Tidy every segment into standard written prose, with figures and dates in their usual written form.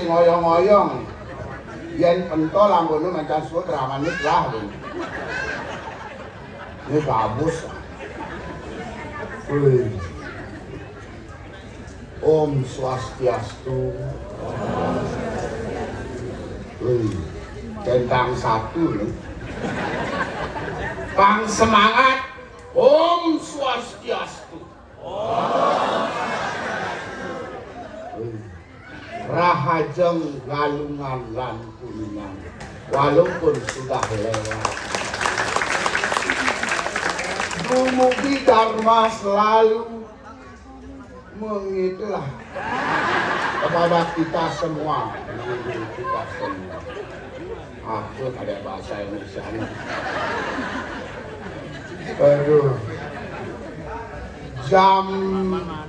sing ngoyong-ngoyong. Yen pentol ambune mancan suwe ramanit lah. Ini bagus. Wih. Om Swastiastu. Wih. Centang satu nih. Pang semangat. Om Swastiastu. Rahajeng galungan lan kuningan walaupun sudah lewat. Dumugi Dharma selalu mengitulah kepada kita semua. Kita semua. Aku ada bahasa Indonesia. Aduh. Jam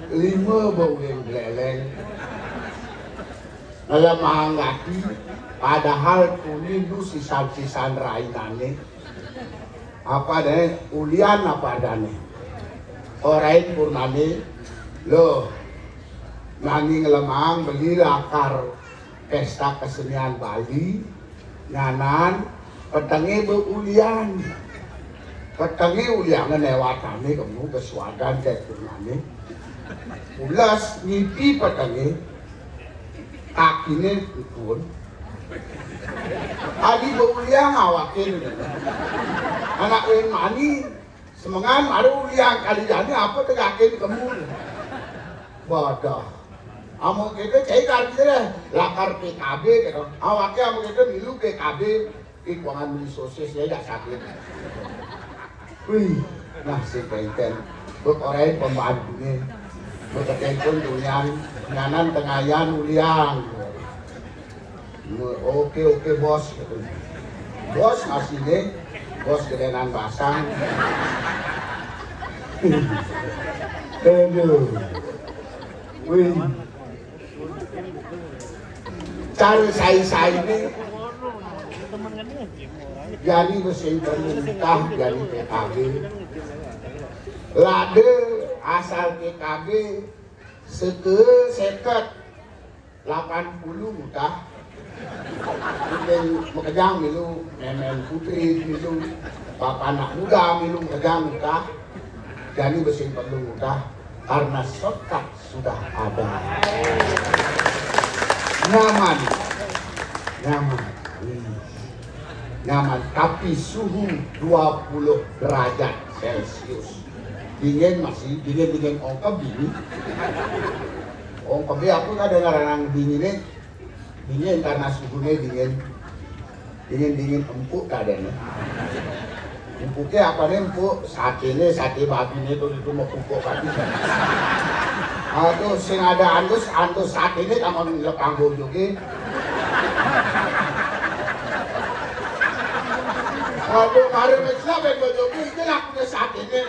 5 bauin beleleng. Dalam menghangati padahal kuning lu sisan-sisan rainane. Apa deh? Ulian apa dane? Orain purnane. Loh. Nanging lemang beli lakar pesta kesenian Bali. Nyanan petenge beulian. Petenge uliangan lewatane kamu keswadan kayak purnane. Ulas ngipi petenge kakine pun adi beuliang awakin anak lain mani semangan baru uliang kali jadi apa tegakin kamu bodoh amo kita cai karena lakar PKB gitu awaknya amo kita milu PKB keuangan beli sosis ya gak sakit wih nah si kenten orang pembantunya berkaitan dengan nyanan tengayan uliang. Oke bos. Bos aslinya bos gedenan basang. Aduh. Wih. Cari saya ini jadi mesin pemerintah jadi PKB. Lade asal PKB seket 80 mudah mungkin mekejang milu nemen putri milu bapak anak muda milu mekejang mudah jadi mesin perlu mudah karena shortcut sudah ada nyaman tapi suhu 20 derajat Celcius dingin masih dingin ongkep dingin ongkep aku kan dengar orang dingin karena suhunya dingin empuk kadangnya empuknya apa nih empuk sate babi itu mau empuk kaki aduh sing ada antus sate ini sama lepang bojoge aduh kemarin mesra ben bojoge itu lakunya sate ini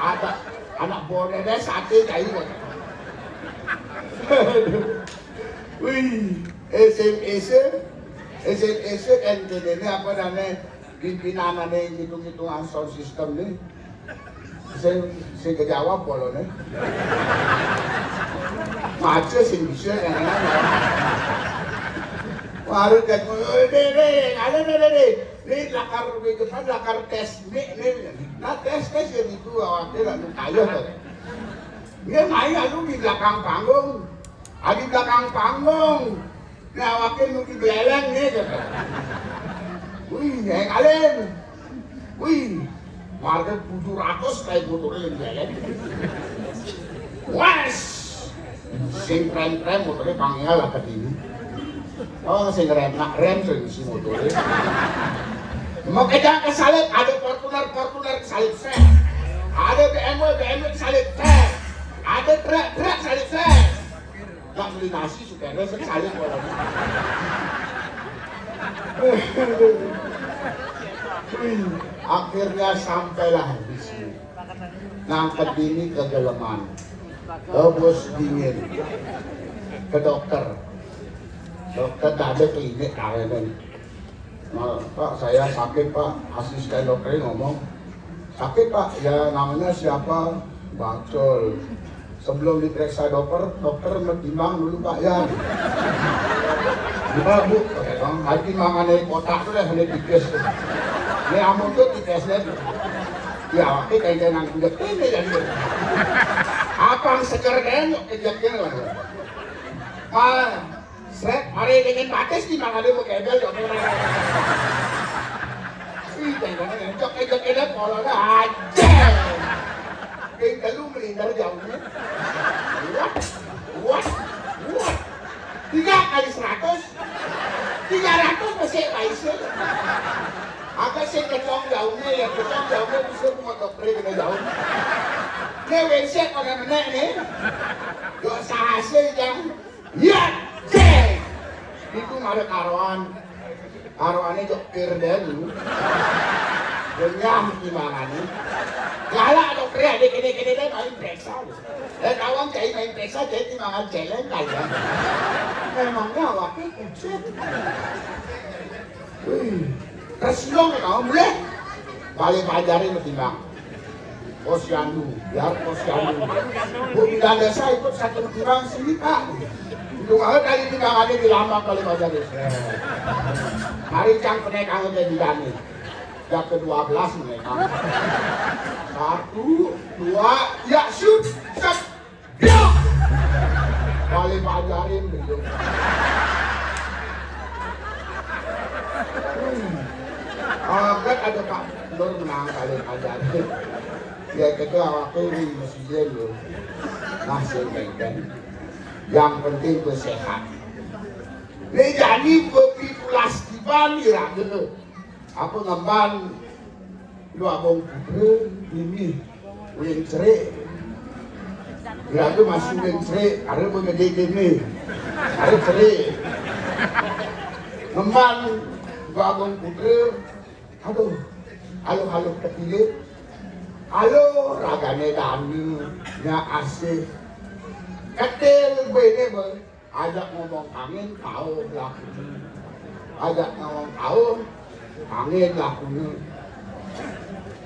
ada anak boneknya sate kayak gitu wih SMS kan ini apa namanya pimpinan ane hitung-hitungan sound system nih saya kejawab polo nih macet sih bisa kan baru kan ini lakar tes nih nah tes yang itu awalnya lalu kayu tuh dia main lalu di belakang panggung di belakang panggung nah awalnya di beleleng nih gitu wih yang kalian wih warga 700 kayak motornya yang beleleng wes sing krem motornya panggil lah ke sini oh sing rem sih motornya mau kejang kesalip ada Fortuner kesalip saya ada BMW kesalip saya ada truk salib saya nggak beli nasi suka ada salib orang akhirnya sampailah di sini ngangkat ini ke Geleman bos dingin ke dokter ada klinik kalian Pak saya sakit Pak asisten dokternya ngomong sakit Pak ya namanya siapa Bacol sebelum diperiksa dokter menimbang dulu Pak ya Bu, haji mangane kotak tuh hanya dikes. Ini amun tuh dikesnya. Ya, oke kayak nang gede ini jadi. Apa seger kan kejadian lah. Mal, seret hari dengan batas di mana dia mau kebel jok. Ih, jangan jok kejadian pola aja. Kayak kalau melindar jauhnya. What? 3 kali 100 300 masih baisnya agak sih kecong jauhnya ya kecong jauhnya bisa motor kena jauh ini WC kalau menek nih gak sahase yang ya cek itu ada karoannya jok kirden renyah gimana nih galak dok kira dek main periksa dan awam cai main periksa jadi makan celeng kaya memangnya awaknya kucet tersilong ya kamu boleh balik pajarin ketimbang posyandu biar posyandu bu bidang desa ikut satu ketimbang sini kak itu kalau kali timbangannya dilambang kali pajarin mari cang penaikan jadi dani yang ke-12 mereka 1, 2, ya shoot, shot, blok balik pajarin gitu agak ada Pak Nur menang kali pajarin ya kita awaknya ini mestinya loh masih bengken yang penting itu sehat ini jadi populasi di Bali lah gitu apa ngamban lu abang putri ini yang cerai ya itu masih yang cerai ada penggede ini ada cerai ngamban lu abang putri aduh halo ketilik halo ragane dani nya asih ketil bene ber ajak ngomong angin tahu laku ajak ngomong tahu angin lakunya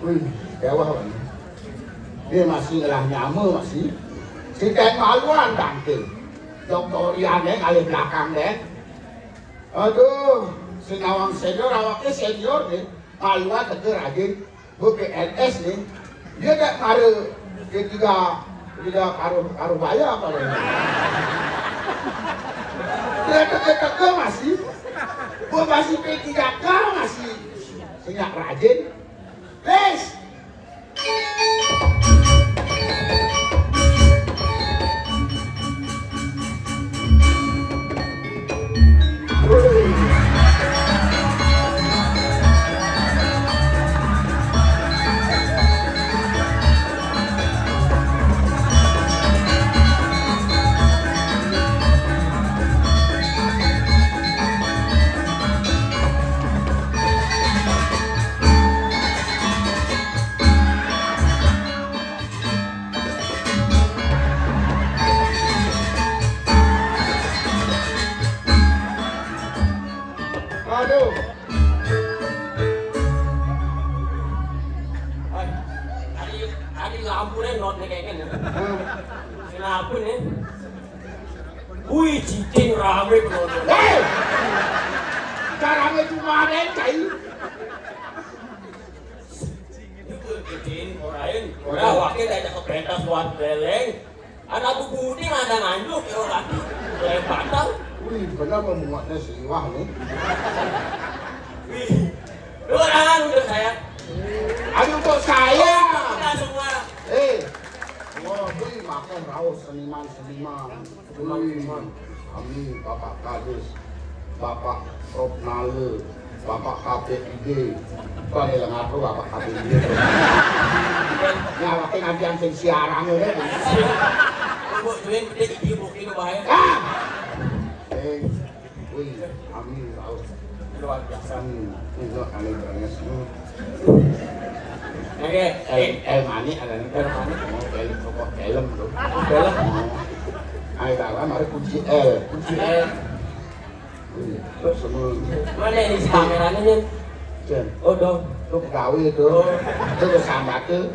wih dewa banget dia masih ngelah nyamu masih si ten maluan tangke doktoriannya kali belakang deh aduh si nawang senior awaknya senior nih maluan teger aja gue PNS nih dia gak ngaruh ketiga karu bayar apa lagi dia teger masih gue masih P3K masih senyak rajin les aduh Tadi lampunya not nih kayaknya. Kenapa nih? Wih, cicing rame penonton. caranya cuma ada yang cair Cicing orang udah wakil ada ke pentas buat beleng. Anak budi ada nganjuk ya lagi. Beleng batang. wih benar memuatnya seliwah nih Wih, doang udah saya. aduh kok saya Kita semua. wah wih makan raus seniman kami Bapak Kadis Bapak Prof Nale Bapak KPID bukan yang ngatur Bapak KPID nyawakin nantian sing siarannya deh Buk duit gede ibu itu bahaya. wih amin raus Luar biasa. itu aneh banget Oke, mani ada nih mani mau film tuh film. ayo tahu mari kunci Kunci terus semua mana ini si kameranya nih? Jen Oh dong. itu pegawai itu bersama tuh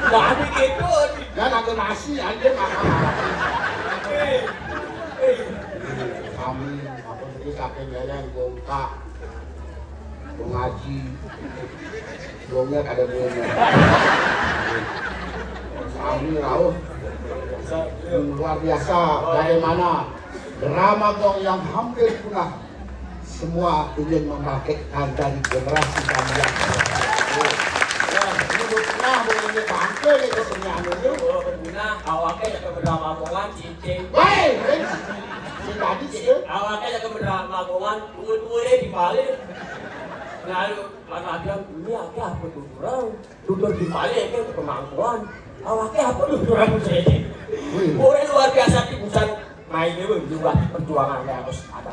Tapi gitu. dan aku nasi aja makan Amin. Apa tadi kakek leleng gongkak. Ngaji. Gongnya ada gongnya. Amin Raul. Luar biasa. Bagaimana drama gong yang hampir punah. Semua ingin membangkitkan dari generasi kami yang nah, boleh bangke nih kesenian itu. Benar, awaknya yang berdrama bongan cincin. Woi, si tadi sih. Awaknya yang berdrama bongan, tunggu-tunggu dibalik. Lalu karena bilang ini apa tuh orang duduk dibalik kan kemampuan. Awaknya apa tuh orang cincin. Boleh luar biasa di bukan mainnya juga perjuangan harus ada.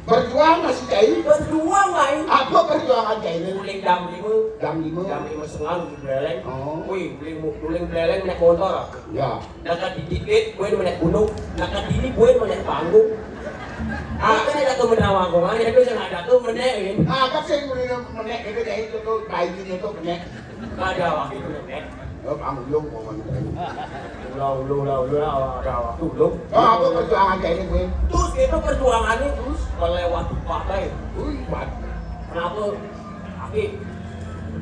Berjuang masih cair. Berjuang main. Apa perjuangan cair? Guling jam 5. Jam 5. Jam 5 setengah di beleleng. Oh. Wih, guling beleleng naik motor. Ya. Nakat di dikit, gue naik gunung. Nakat ini gue naik panggung. Akhirnya ada kemenangan gongan, itu yang ada tuh menekin. Apa sih menek itu kayak itu tuh kain itu menek. Ada waktu itu menek. Oh, panggung ngomong. Lu ada waktu belum. Oh, apa perjuangan cair gue? Terus itu perjuangannya terus melewati partai. Wih, bat. Kenapa? Aki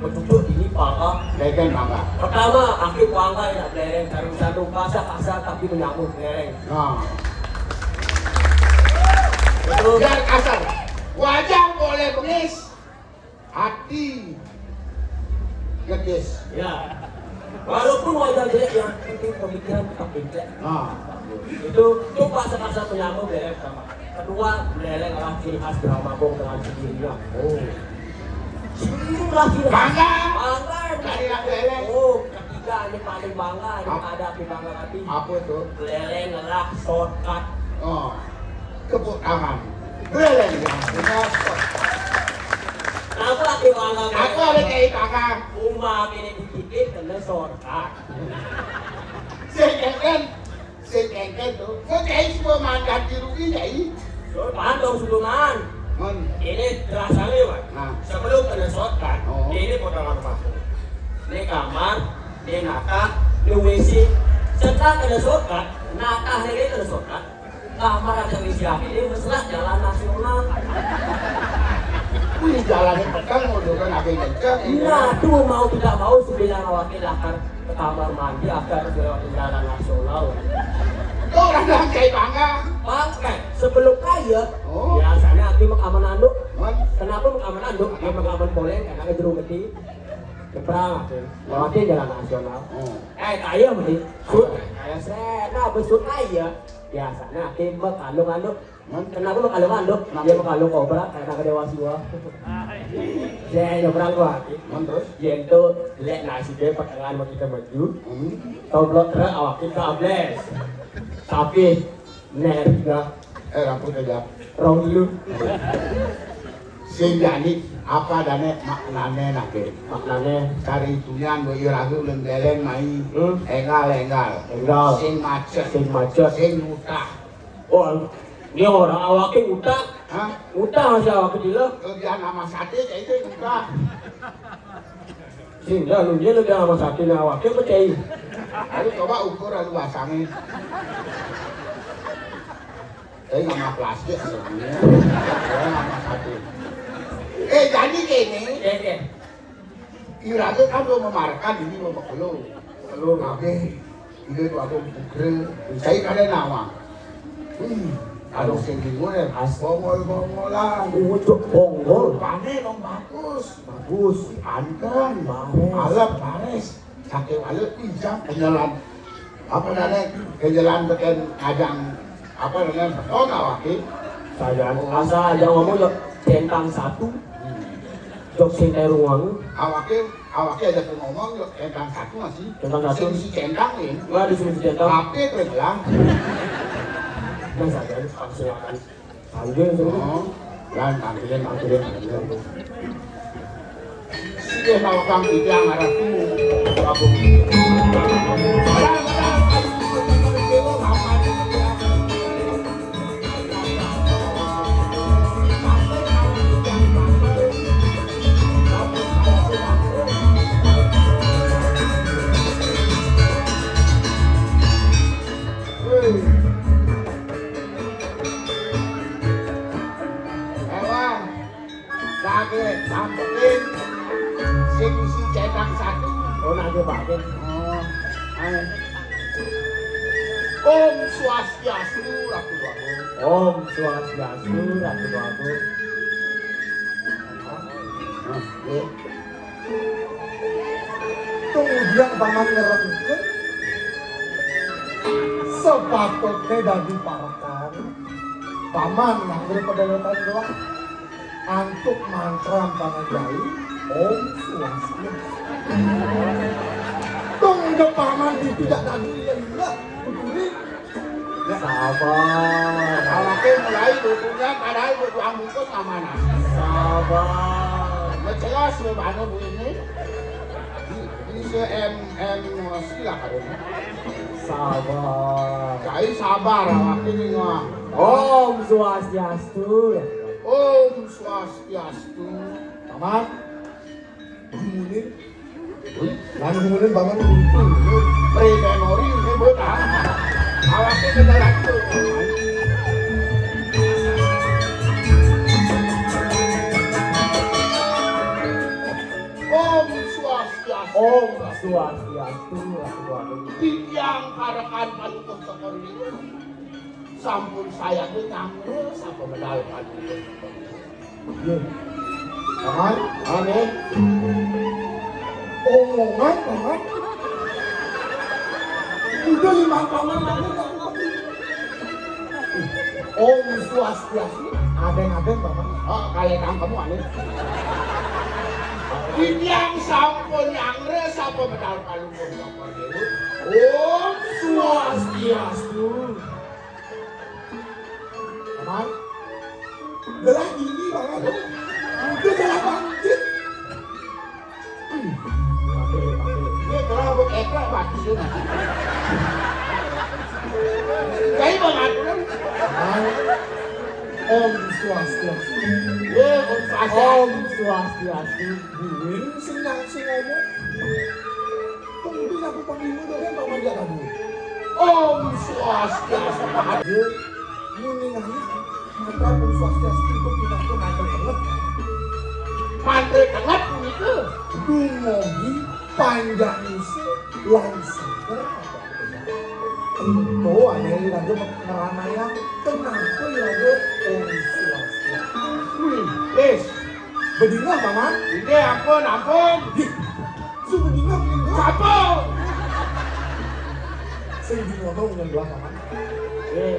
betul ini pangka. Legen bangga. Pertama, aki pangka ya belereng sarung kasar tapi menyambut belereng. Nah. Betul. Biar kasar. Wajah boleh bengis. Hati gedis. Ya. Walaupun wajah jelek yang penting pemikiran tetap jelek. Nah. Itu kasar menyambut belereng sama. Kedua, belereng adalah ciri khas drama gong dengan sendirinya. Oh. Itulah ciri khas. Bangga. Bangga. Dari yang belereng. Oh, ketiga ini paling bangga. Ini ada api bangga hati. Apa itu? Belereng adalah shortcut. Oh. Tepuk tangan. Belereng yang punya. Kenapa api bangga? Aku ada kayak kakak. Umat ini dikit kena shortcut. Sekengken tuh. Kok kayak semua mandat di rugi jadi? Paham dong sebelumnya. Ini terasanya Pak. Nah. Sebelum kena shortcut, Oh. ini potongan masuk. Ini kamar, ini nakah, ini WC. Setelah kena shortcut, nakah ini kena shortcut. Kamar ada WC ini mesra jalan nasional. Wih, jalannya petang mau dokan apa yang kencang. Nah, tuh mau tidak mau sembilan wakil akan ke kamar mandi agar melewati jalan nasional. Kok orang bilang kayak bangga? Pakai sebelum kaya, Oh. biasanya hati mengaman anduk. Man, Kenapa mengaman anduk? Dia mengaman poleng karena ke jeruk gede. Keperang, lewati jalan nasional. oh. Kaya mesti. Sud, kaya sena, besut kaya. Biasanya hati mengalung anduk. Kenapa mengalung anduk? Dia mengalung kobra karena kedewasa gua. Saya nyebrang gua. Man terus? Yang itu jelek nasi dia pertengahan mau kita maju. Toblok terus awak kita ables. Tapi nerga Rambut aja. rong dulu. Sing jadi apa dane maknane nake? Maknanya Cari tunyan gue iragu leng-leng mai. Engal. Enggal. Sing macet. sing macet. Sing utah. Oh, ini orang awaknya utang. Hah? Utang masih awak kecil. Kerjaan nama sate kayak itu utah. Sing dah lu dia udah sama sakit awaknya percaya. Lalu coba ukur lalu pasangin. Tapi nama plastik sebenarnya. Nama sate. Jadi gini. Ya. Iragu kan lo memarkan ini lo baklo. Lo ngabe. Ini tuh aku bukre. Saya kada nawang. Kalau sing gue bongol-bongolan. Ucuk bonggol. Pane dong bagus. Bagus. Anteng. Bares. Alap bares. Sakit alap pinjam penjalan. Apa namanya? Penjalan teken ajang apa namanya? Beton awake. Saya asal aja ngomong lo centang satu. Jok sintai ruang. Awake ada ngomong yo centang satu masih. Centang satu. Si centang ini. Nggak di sini centang. Tapi terbelang. Nah saya silakan. Panggil semua. Oh. Lan tampilin. Sige mawakang bidang arahku. Aku. Lagi sampein sing isi cetak satu. Oh nak coba deh. Oh, ayo. Om Swastiastu Ratu Dwago. Om Swastiastu Ratu Dwago. Kemudian paman ngerengke sepatutnya dadi parakan paman yang berpedaletan doang antuk mantram panajai Om Swastiastu. Tung de paman di tidak dadi lelah begini. Sabar. Alake mulai dudunya kadang buat amungkus amanah. Sabar. Jelas lo mana bu ini? Ini se sila kadang. Sabar. Kai sabar awak ini ngah. Om Swastiastu. Om Swastiastu. Paman gumunin lan gumunin paman gumunin Pre-memori ini buat awak ini kedalam tu. Om Swastiastu. Om Swastiastu Ratu Dwago. Tiang karakan panutup sekor ini. Sampun saya nyampe sampai medal panutup sekor ini. Ye paman Aneh. omongan paman udah 5 paman paman Om Swastiastu adeng-adeng paman. Oh, kalian kamu aneh. Tiang sampun nyangre sampai medal panutup sekor ini. Om Swastiastu. Paman gelah gini paman udah gelah bangkit. Ini kalau buat ekor bagus juga. Kayak mengaturan. Paman Om Swastiastu Om Om Swastiastu. Buin senang sing ngomong kemudian aku panggil mu dengan paman dia tadi Om Swastiastu. dia muningahnya maka Om Swastiastu itu pindah ke mantel tengah Mantel tengah itu. dumogi panjang isi langsung itu aneh lagi ngeranaya kenapa ya dia Om Swastiastu Wis, bedinah paman ini ampun, ampun. sebedinah bedinah Sampun. sing ngomong dengan belah paman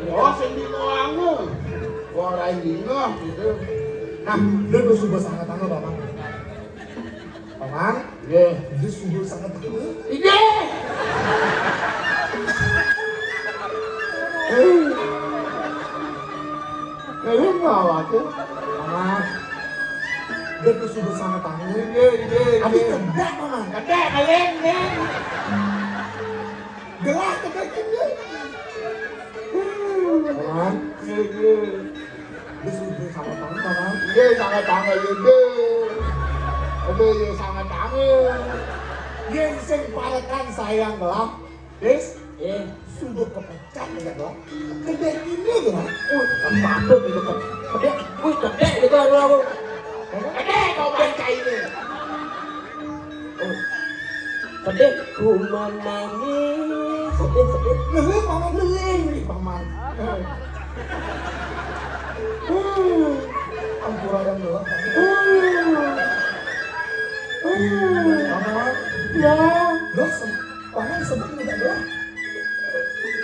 Oh, sing dinoangu. Orang dino gitu. nah dia bersumpah sangat tangga paman paman Ye, dia sumpah sangat tangga ini. Ini ngawat tuh. paman dia bersumpah sangat tangga Ini. tapi kedek paman Kata kalian nih. gelah kedek ini paman Ini. dia sumpah sangat tangga paman Ini sangat tangan ini. Aduh, ini sangat tangan. dia sing parekan sayang gelah des sudah kepecah ya gelah kedek ini gelah Patut itu kan. Kedek, wih kedek itu aku. Ada kau baca ini. Kedek ku menangis. Sedih. leleng paman leleng paman ampura yang gelah paman Ya, gelah paman sebut tidak gelah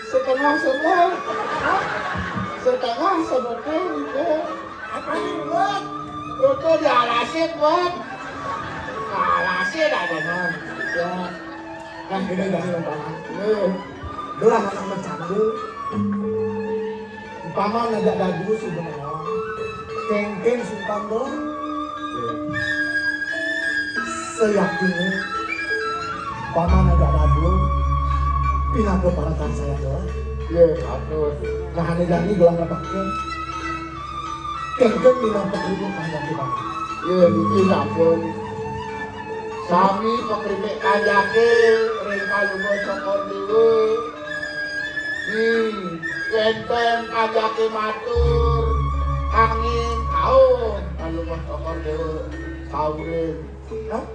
setengah sebel. Setengah sebetulnya itu. apa ini buat Itu dialasin buat. Alasin ada man. Ya, kan beda dari paman nih. gelah anak bercanda paman ngajak dadu sebenarnya kengkeng sultan gelah seyakinnya paman ngajak dadu pindah ke parakan saya gelah Ya, aduh. nah ane jani gelah ngapake kengkeng pindah ke ibu panjang kita Ya, bikin ampun. Sami pekritik kajake, ringka lungo sokor dewe. Kenteng kajake matur, angin tahun. Kalau mau sokor dewe saurin. Hah?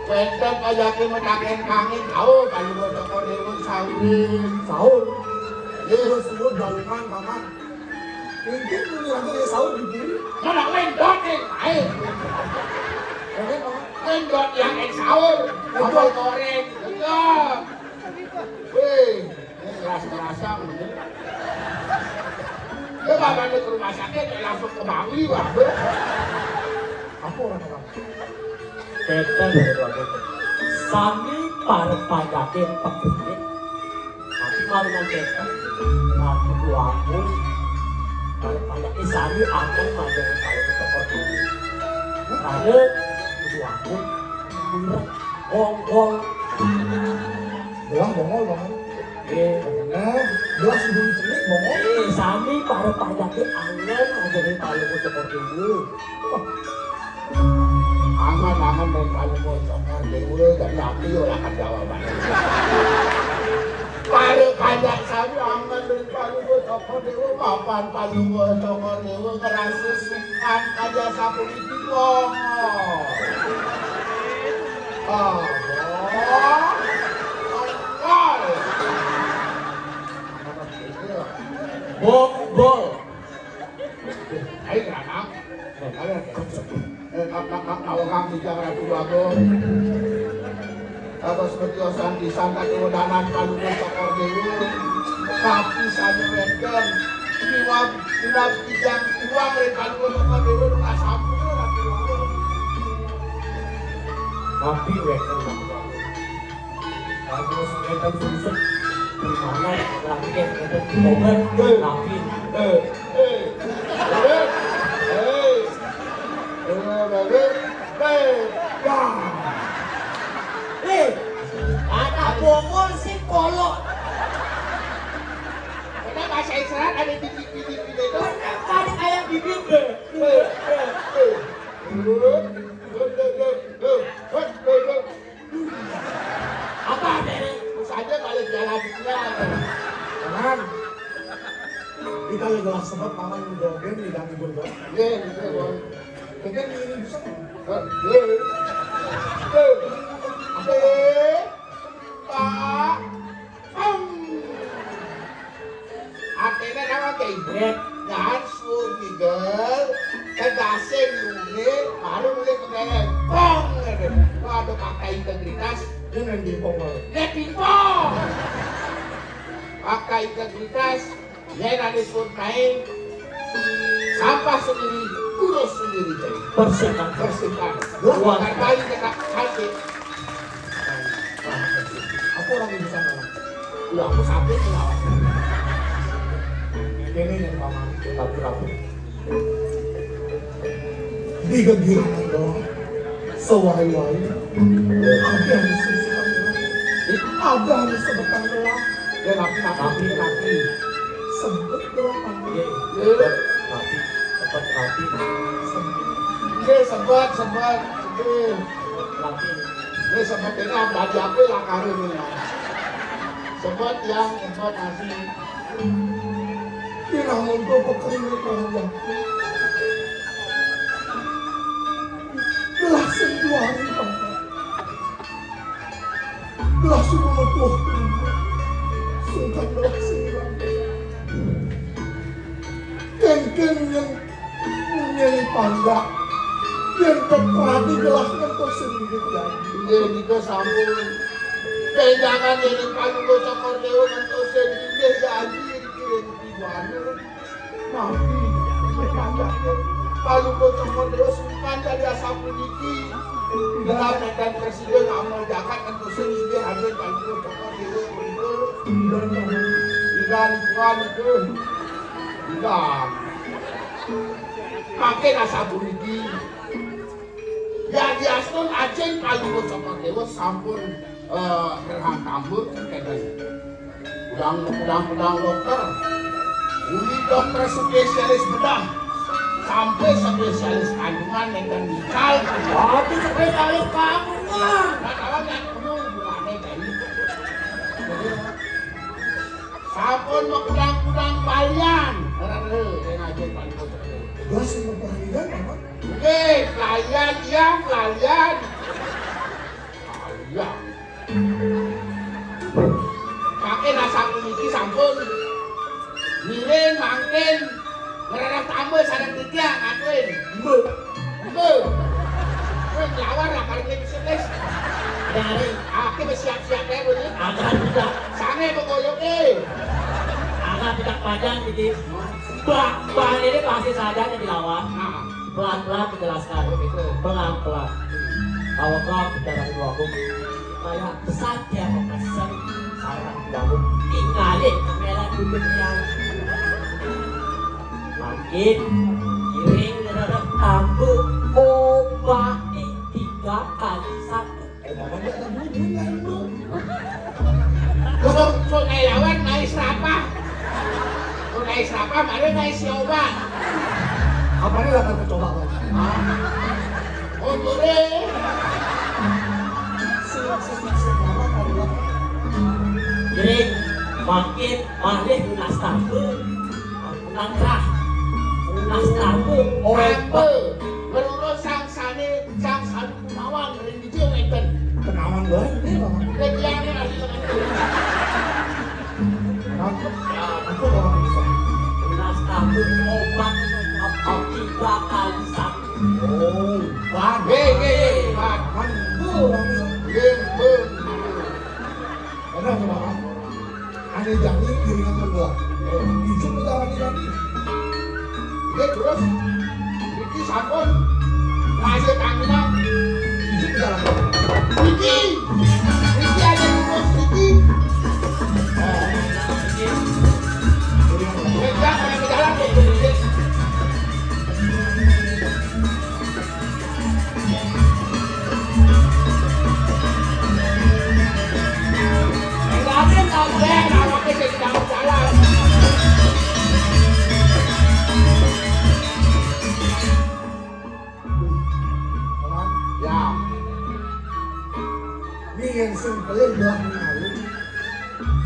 Wenten kajake metaken kangin tahu Palunggo Cokodewo saurin. Sahur. Dia semua daungan paman. Mungkin ini lagi sahur di diri. Mana wendot yang lain? Oke paman. Wendot yang sahur. Apa goreng? Enggak. Wih, ini rasa-rasa bener. Dia bakal ke rumah sakit langsung ke Bali, wah. Apa orang-orang? Kita dari keluarga sami para pajakin pegede tapi kalau nanti aku tuaku kalau pajakin sami akan pajakin kalau seperti itu ada tuaku burak gong-gong Belah bongol banget. Belah sebelum celik bongol. sami para pajakin angan pajakin kalau seperti itu Angan-angan dan Palunggo Cokodewo dan tapi orang jawabannya. Kalau kajak sami angan dan Palunggo Cokodewo papan Palunggo Cokodewo ngerasa sukan aja sapu itu kok. bol Ayo anak, kalau kang bijak ratu bagus, atau seperti osan disangka kewedanan Palunggo Cokodewo, tapi saja wenten, iwang bijak iwang dari Palunggo Cokodewo nggak sampai ratu bagus. tapi wekan kalau wekan susah gimana lagi kita obat tapi anak bongol si kolok Karena bahasa Israel ada bibit-bibit itu. ada kayak bibit apa ada Saja kalau jalan Paman. Kita lagi gelas sebab paman joget di dalam ibu gua. ya, gitu boy. Mungkin ini bisa. Akhirnya nama kayak dan surigel kegasen unit baru mulai kebenaran pong waduh pakai integritas Dengan di bongol. dia pingpong pakai integritas dia nanti sur main sampah sendiri kurus sendiri jadi bersihkan bersihkan Buang. bukan kali kena hati Apa orang di sana? udah aku sampai melawan Ini yang paman. rapi-rapi Di kegirangan doang. Sewai-wai. Ada yang susah. Ada yang sebetan doang. dia napi Sempet doang paman. rapi cepat rapi dia sempat rapi ini sempat ini abadi aku lah karir ini sempat ngasih Dia namun gue pekeringan orang belasan 2 hari paman. Belasan memetuh sungkan belasan Ken yang menyanyi panda yang keperhati jelaskan kau sendiri lagi. ini ke sambung jangan jadi Palunggo Cokodewo untuk sendiri jadi dikirim di mana Tapi panda Palunggo Cokodewo sungkan jadi asap diki dalam dan presiden amal jakat untuk sendiri hadir Palunggo Cokodewo untuk dan tidak lingkungan itu tidak pakai asap diki jadi asal Aceh Palunggo Cokodewo sampun berhak tambut udang dokter ini dokter spesialis bedah sampai spesialis kandungan dan nikah tapi spesialis kamu kan kalau yang penuh hubungannya dari sampun udang balian yang aja Palunggo Cokodewo belasan keperhatian paman. oke kalian diam kalian. Kalian. Makin asam iki sampun. Miring mangkin. Merarap tambah sareng titiang ngakuin. Mbe. Kowe nglawan ra karo wis. Dari aku bersiap-siap ya bener. Agak tidak. Sange pekoyoke. Agak tidak panjang jadi. Bahan ini pasti saja yang dilawan. Nah, Pelan-pelan menjelaskan. begitu. Pelan-pelan. Kalau kau bicara di aku, kayak pesan dia pesan sarang kamu tinggalin kemelan duduk yang makin giring terhadap tambu obati 3 kali 1. Mama dia ada bunyinya itu. So ngelawan naik serapah. Naik serapah baru naik si obat. Kapan dia akan mencoba lagi? Oh boleh. Mama kali lah. Giring makin malih lunas tambu nangkrah lunas tambu Apa? Menurut sang sanu kumawang dari video ngeten. Kenawan gue ini mama. Kegiannya lagi Aku orang bisa. lunas tambu obat 3 kali 1. Oh, ban. Ban. Kan itu orang bisa. Ada apa mama? Ada jadi iringan kedua. Itu kita lagi jadi. Terus Iki sampun ngasih tanggungan. Itu kita lagi. Iki ada terus Iki. Kerja kayak ke jalan deh. Enggak ada yang tahu deh, awaknya jadi dalam jalan. Teman, Ya, ini yang simpelin belah mengalir.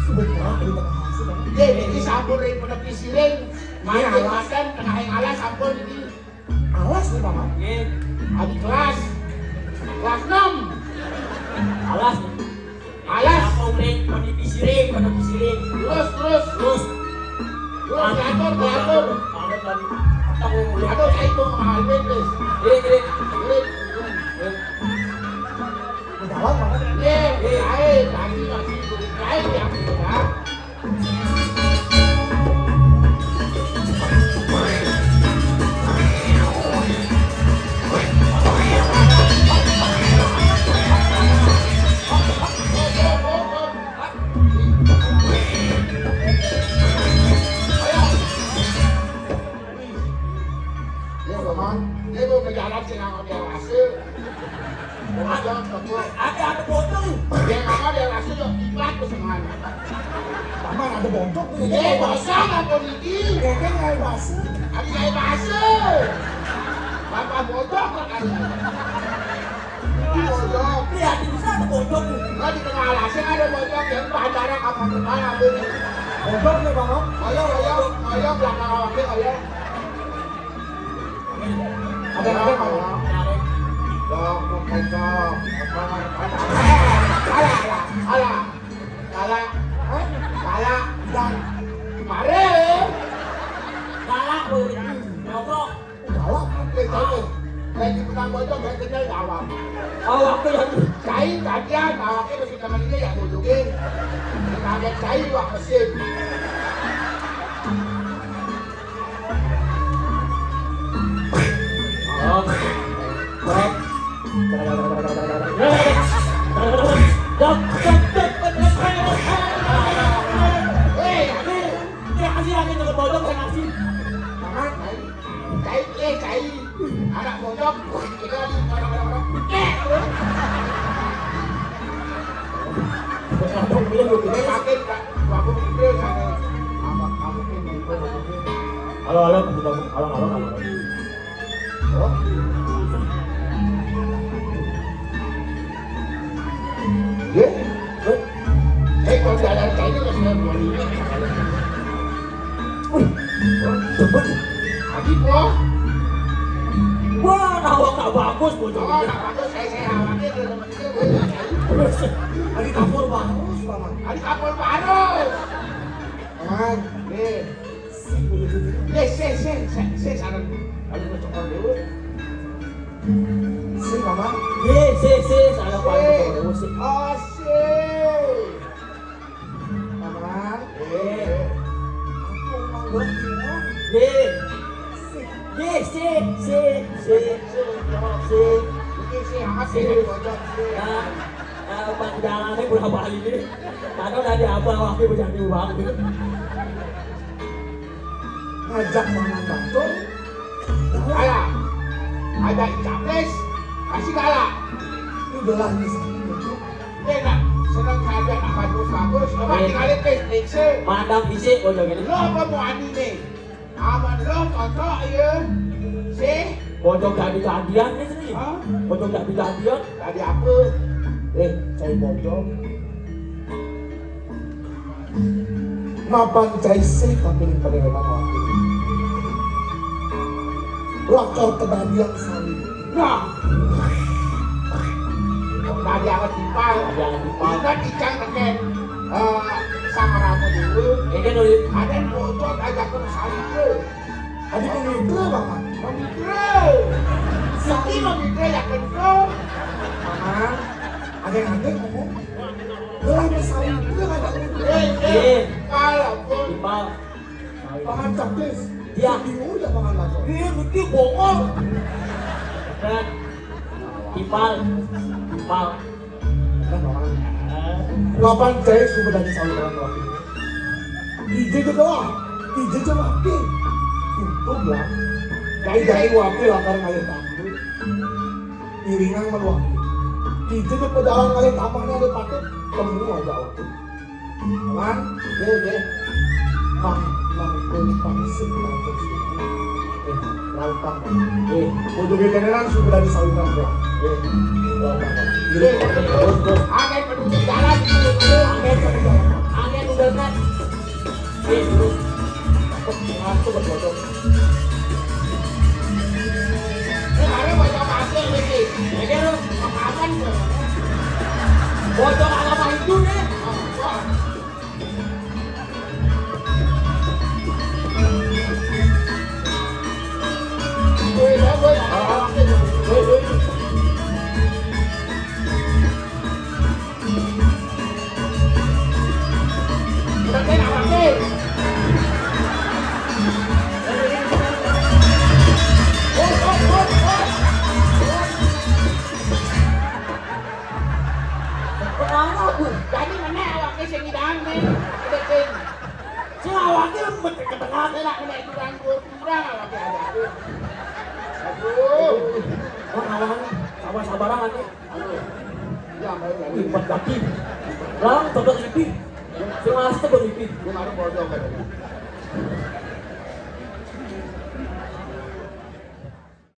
Sebenarnya kita hasil. dia ini sampun dari penepi siring, main makan tengah yang alas sampun ini. Alas nih mama. Adik kelas 6. Alas Alas. apa uling pada pisiring Terus diatur. Aduh, saya itu mahal beres. Jalan mama. Tadi masih baik ya. Ya teman, dia mau berjalan senang dia hasil. Ada tepuk. ada botol. Dia nggak dia hasil yuk iklan kesenangan. Taman ada bontok tuh. Bosong apa ini? Kayaknya nggak basi. Ada kayak bahasa. Bapak bodoh kan? Bodoh. Lihat di bisa ada botol. Nggak di tengah alasnya ada bodoh yang pacara kapan kemana ini? Bontok nih mama. Ayo belakang awaknya ayo. Ada mama. Dok, mau kecap. Alah. Dan Mari. Galak nyogok. galak kan. Lagi menang bocor, gak kenal awam. Awak tuh yang Cai kajian, awaknya mesti teman ini ya tunjukin. Kaget cai wak mesin. Hei, cai. Anak bocor, kita di orang-orang. Ini makin aku pikir sana. Kamu ini halo, halo. Oh. Ya. Kalau jalan kayak itu sudah boleh. Cepet. Adik gua. Wah, awak nggak bagus Oh, bojong. nak bagus saya awaknya dia sama dia. Ada kapur bagus, Paman. Ada kapal baru. Paman, Nih. Saya saran. Kalau mau cokor dulu. si Paman. Salah paling musik. Oh, sih. Paman, Eh. aku mau gila. Jalannya berapa kali ini? Padahal tadi apa waktu berjadi uang gitu. Ngajak Paman Bacol. Kalah. Ada capres. Kasih kalah. Udahlah di sini. Dia nak senang saja nak bagus. Coba tinggalin periksa. Madam isi bojong ini. Lo apa mau ani ni? Aman lo contoh ya. Si. Bojong jadi jadian nih sini. Ha? Bojong jadi jadian. Tadi apa? Cai bojong. Mapan cai se kapilin pada memang waktu. Lakar kedadian sami. Nah. Tadi aku timpal. Tadi aku timpal. Kita dicang dengan sama ramu dulu. Ini kan nulis. Ada bocor ajak ke salib ke. Ada pemitra Paman. Memitra. Siti memitra yang kedua. Paman, ada ngomong. Gelang bersama itu ada Kalau pun Timpal. Paman capres. Dia. Bingung ya Paman Bacol. Ini mesti bohong. Kan. Timpal. Kan Paman. Lapan cai sudah dari saluran waktu ini. Ije juga lah. Ije juga wakil. Untuk lah. Dari wakil lakar ngalir tamu. Iringan meluaki. Ije juga pedalang ngalir tampaknya ada pakai. Temu aja waktu. Paman, deh. Mang pangsip lampang. Untuk veteran sudah dari saluran lah. agen penduduk jalan Angin udah kan. Terus. Masuk ke bocor. ada banyak pasir lagi. Ini lu. Aman ke? Bojong agama Hindu nih. Jadi mana awaknya sing ngidang nih? Kedekin. Si awaknya mesti ke tengah. Ada nak kena kurang awaknya ada. Aduh. Sabar-sabaran nanti. Aduh. Ya, baik lagi. Lipat kaki. Lang, tetap lipi. Si masih tetap lipi. Dia ngaruh bodoh katanya.